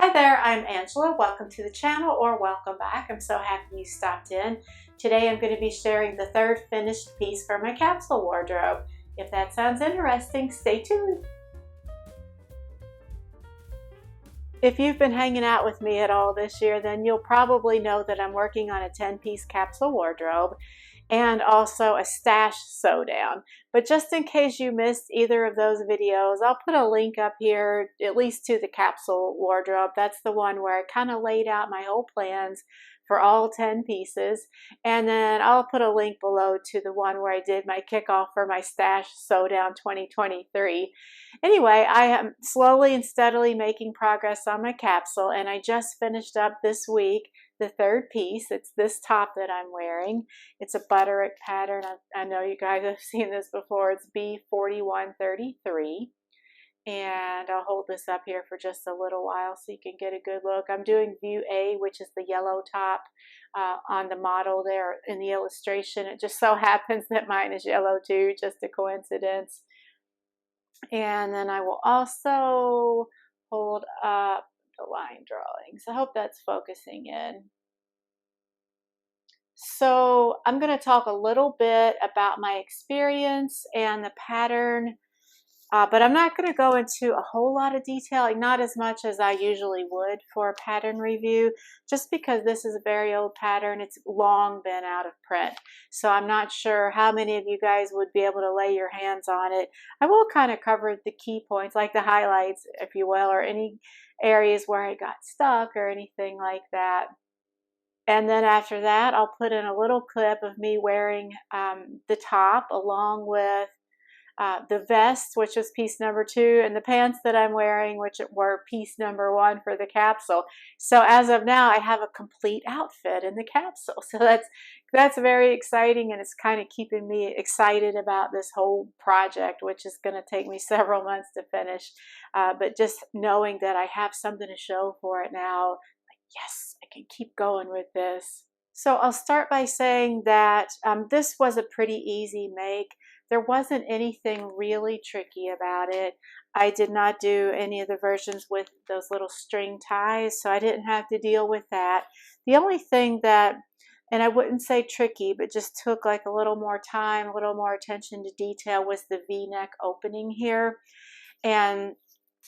Hi there, I'm Angela. Welcome to the channel, or welcome back. I'm so happy you stopped in. Today I'm going to be sharing the third finished piece for my capsule wardrobe. If that sounds interesting, stay tuned. If you've been hanging out with me at all this year, then you'll probably know that I'm working on a 10-piece capsule wardrobe and also a stash sew down. But just in case you missed either of those videos, I'll put a link up here, at least to the capsule wardrobe. That's the one where I kind of laid out my whole plans for all 10 pieces. And then I'll put a link below to the one where I did my kickoff for my stash sew down 2023. Anyway, I am slowly and steadily making progress on my capsule, and I just finished up this week the third piece. It's this top that I'm wearing. It's a Butterick pattern. I know you guys have seen this before. It's B4133. And I'll hold this up here for just a little while so you can get a good look. I'm doing view A, which is the yellow top on the model there in the illustration. It just so happens that mine is yellow too, just a coincidence. And then I will also hold up the line drawings. I hope that's focusing in. So I'm going to talk a little bit about my experience and the pattern, but I'm not going to go into a whole lot of detail, like not as much as I usually would for a pattern review, just because this is a very old pattern. It's long been out of print. So I'm not sure how many of you guys would be able to lay your hands on it. I will kind of cover the key points, like the highlights, if you will, or any areas where I got stuck or anything like that. And then after that, I'll put in a little clip of me wearing the top along with the vest, which is piece number 2, and the pants that I'm wearing, which were piece number 1 for the capsule. So as of now, I have a complete outfit in the capsule. So that's very exciting, and it's kind of keeping me excited about this whole project, which is going to take me several months to finish. But just knowing that I have something to show for it now, like, yes, I can keep going with this. So I'll start by saying that this was a pretty easy make. There wasn't anything really tricky about it. I did not do any of the versions with those little string ties, so I didn't have to deal with that. The only thing that, and I wouldn't say tricky, but just took like a little more time, a little more attention to detail, was the V-neck opening here. And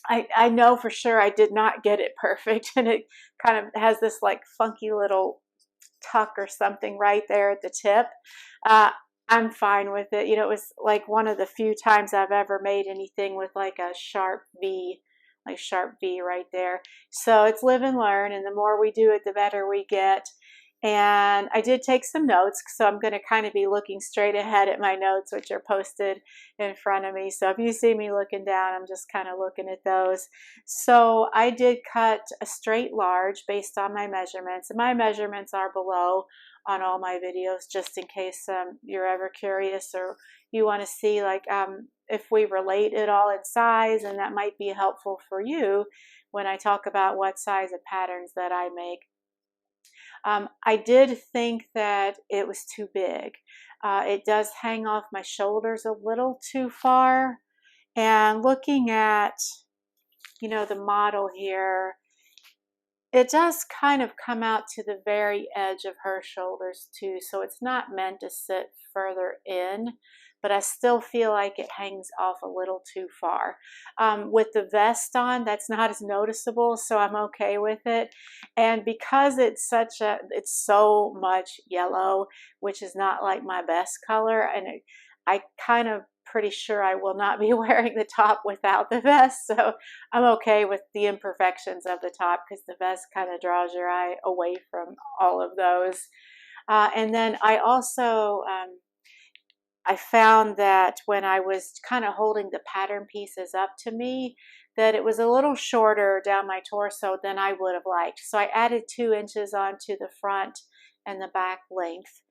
I know for sure I did not get it perfect, and it kind of has this like funky little tuck or something right there at the tip. I'm fine with it. You know, it was like one of the few times I've ever made anything with like a sharp V, like sharp V right there. So it's live and learn, and the more we do it, the better we get. And I did take some notes, so I'm going to kind of be looking straight ahead at my notes, which are posted in front of me. So if you see me looking down, I'm just kind of looking at those. So I did cut a straight large based on my measurements, and my measurements are below on all my videos, just in case you're ever curious or you want to see like if we relate at all in size, and that might be helpful for you when I talk about what size of patterns that I make. I did think that it was too big. It does hang off my shoulders a little too far. And looking at, you know, the model here, it does kind of come out to the very edge of her shoulders too. So it's not meant to sit further in, but I still feel like it hangs off a little too far. With the vest on, that's not as noticeable, so I'm okay with it. And because it's so much yellow, which is not like my best color, and I kind of pretty sure I will not be wearing the top without the vest, so I'm okay with the imperfections of the top because the vest kind of draws your eye away from all of those. And then I also I found that when I was kind of holding the pattern pieces up to me, that it was a little shorter down my torso than I would have liked. So I added 2 inches onto the front and the back length.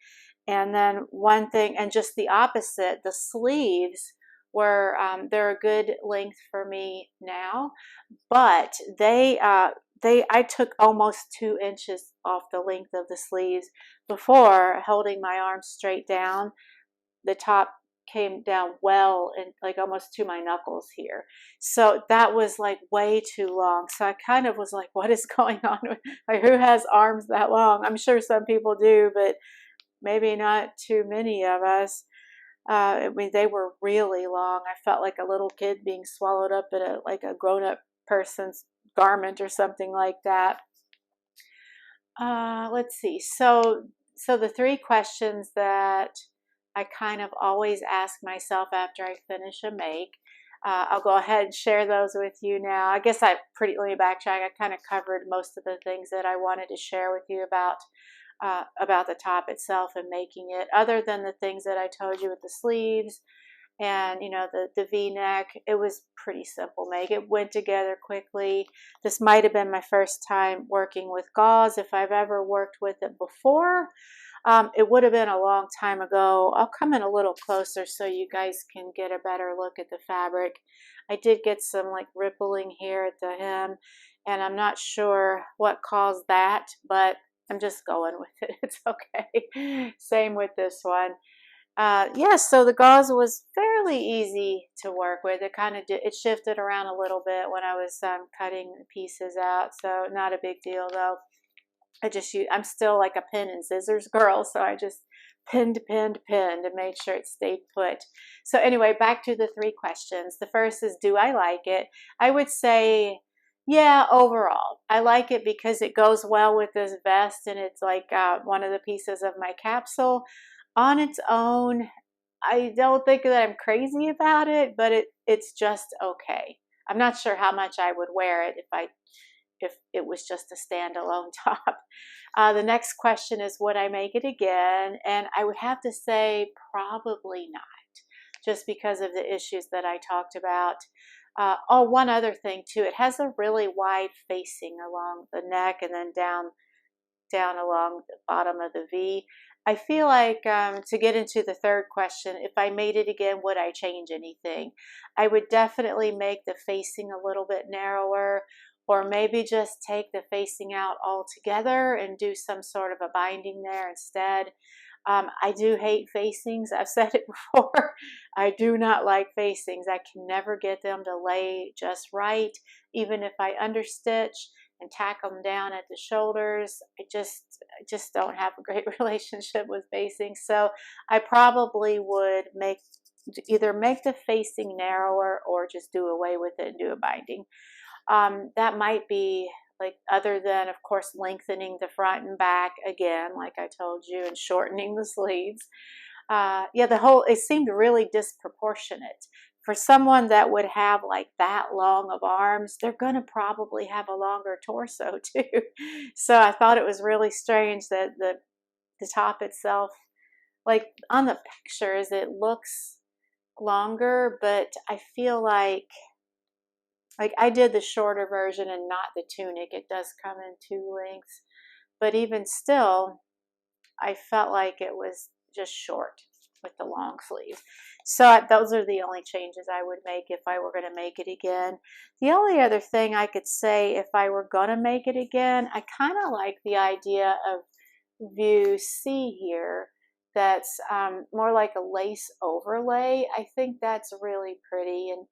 And then one thing, and just the opposite, the sleeves were, they're a good length for me now, but I took almost 2 inches off the length of the sleeves before, holding my arms straight down. The top came down well and like almost to my knuckles here. So that was like way too long. So I kind of was like, what is going on? Like, who has arms that long? I'm sure some people do, but maybe not too many of us. I mean, they were really long. I felt like a little kid being swallowed up in a grown-up person's garment or something like that. Let's see. So the three questions that I kind of always ask myself after I finish a make. I'll go ahead and share those with you now. I guess let me backtrack. I kind of covered most of the things that I wanted to share with you about the top itself and making it, other than the things that I told you with the sleeves and, you know, the V-neck. It was pretty simple make. It went together quickly. This might have been my first time working with gauze. If I've ever worked with it before, it would have been a long time ago. I'll come in a little closer so you guys can get a better look at the fabric. I did get some like rippling here at the hem, and I'm not sure what caused that, but I'm just going with it. It's okay. Same with this one. Yeah, so the gauze was fairly easy to work with. It kind of it shifted around a little bit when I was cutting pieces out, so not a big deal though. I'm still like a pin and scissors girl, so I just pinned and made sure it stayed put. So anyway, back to the three questions. The first is, do I like it? I would say, yeah, overall. I like it because it goes well with this vest, and it's like one of the pieces of my capsule. On its own, I don't think that I'm crazy about it, but it's just okay. I'm not sure how much I would wear it if it was just a standalone top. The next question is, would I make it again? And I would have to say probably not, just because of the issues that I talked about. One other thing too, it has a really wide facing along the neck and then down along the bottom of the V. I feel like to get into the third question, if I made it again, would I change anything? I would definitely make the facing a little bit narrower, or maybe just take the facing out altogether and do some sort of a binding there instead. I do hate facings. I've said it before. I do not like facings. I can never get them to lay just right, even if I understitch and tack them down at the shoulders. I just don't have a great relationship with facing. So I probably would either make the facing narrower or just do away with it and do a binding. That might be like, other than of course lengthening the front and back again, like I told you, and shortening the sleeves. Yeah, it seemed really disproportionate. For someone that would have like that long of arms, they're going to probably have a longer torso too. So I thought it was really strange that the top itself, like on the pictures, it looks longer, but I feel like I did the shorter version and not the tunic. It does come in two lengths, but even still, I felt like it was just short with the long sleeve. So those are the only changes I would make if I were going to make it again. The only other thing I could say, if I were going to make it again, I kind of like the idea of view C here. That's more like a lace overlay. I think that's really pretty, and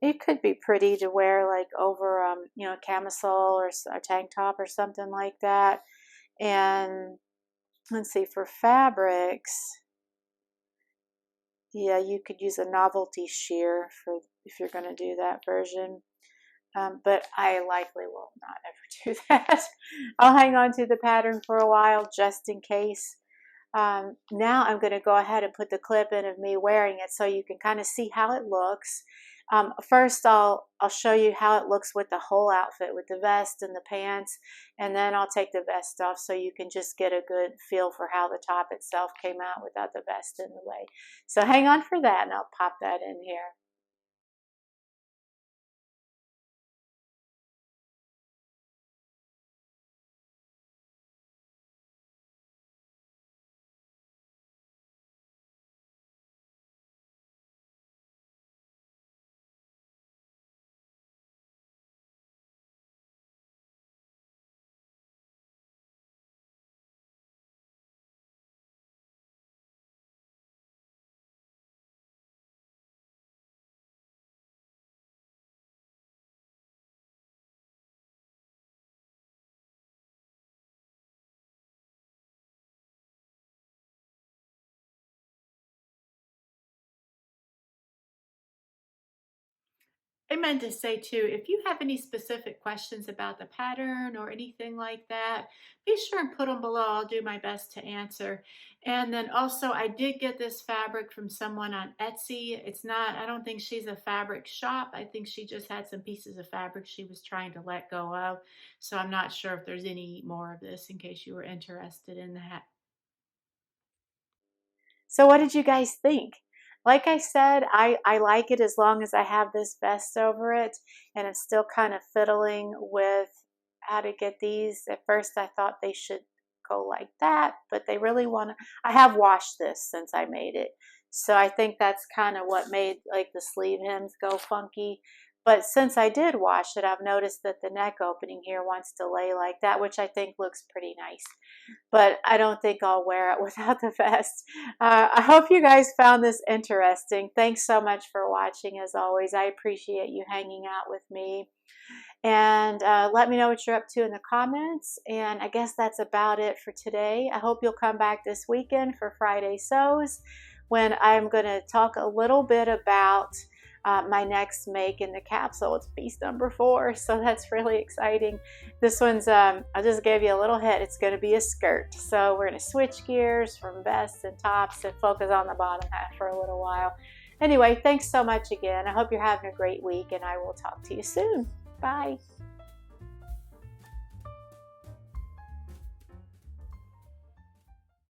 it could be pretty to wear like over you know, a camisole or a tank top or something like that. And let's see, for fabrics, yeah, you could use a novelty sheer if you're going to do that version. But I likely will not ever do that. I'll hang on to the pattern for a while just in case. Now I'm going to go ahead and put the clip in of me wearing it so you can kind of see how it looks. First, I'll show you how it looks with the whole outfit, with the vest and the pants, and then I'll take the vest off so you can just get a good feel for how the top itself came out without the vest in the way. So hang on for that, and I'll pop that in here. I meant to say too, if you have any specific questions about the pattern or anything like that, be sure and put them below. I'll do my best to answer. And then also, I did get this fabric from someone on Etsy. It's not, I don't think she's a fabric shop. I think she just had some pieces of fabric she was trying to let go of. So I'm not sure if there's any more of this in case you were interested in that. So what did you guys think? Like I said, I like it as long as I have this vest over it, and I'm still kind of fiddling with how to get these. At first I thought they should go like that, but they really want to, I have washed this since I made it. So I think that's kind of what made like the sleeve hems go funky. But since I did wash it, I've noticed that the neck opening here wants to lay like that, which I think looks pretty nice. But I don't think I'll wear it without the vest. I hope you guys found this interesting. Thanks so much for watching as always. I appreciate you hanging out with me. And let me know what you're up to in the comments. And I guess that's about it for today. I hope you'll come back this weekend for Friday Sews, when I'm going to talk a little bit about my next make in the capsule. It's piece number 4, so that's really exciting. This one's, I just gave you a little hint, it's going to be a skirt. So we're going to switch gears from vests and tops and focus on the bottom half for a little while. Anyway, thanks so much again. I hope you're having a great week, and I will talk to you soon. Bye.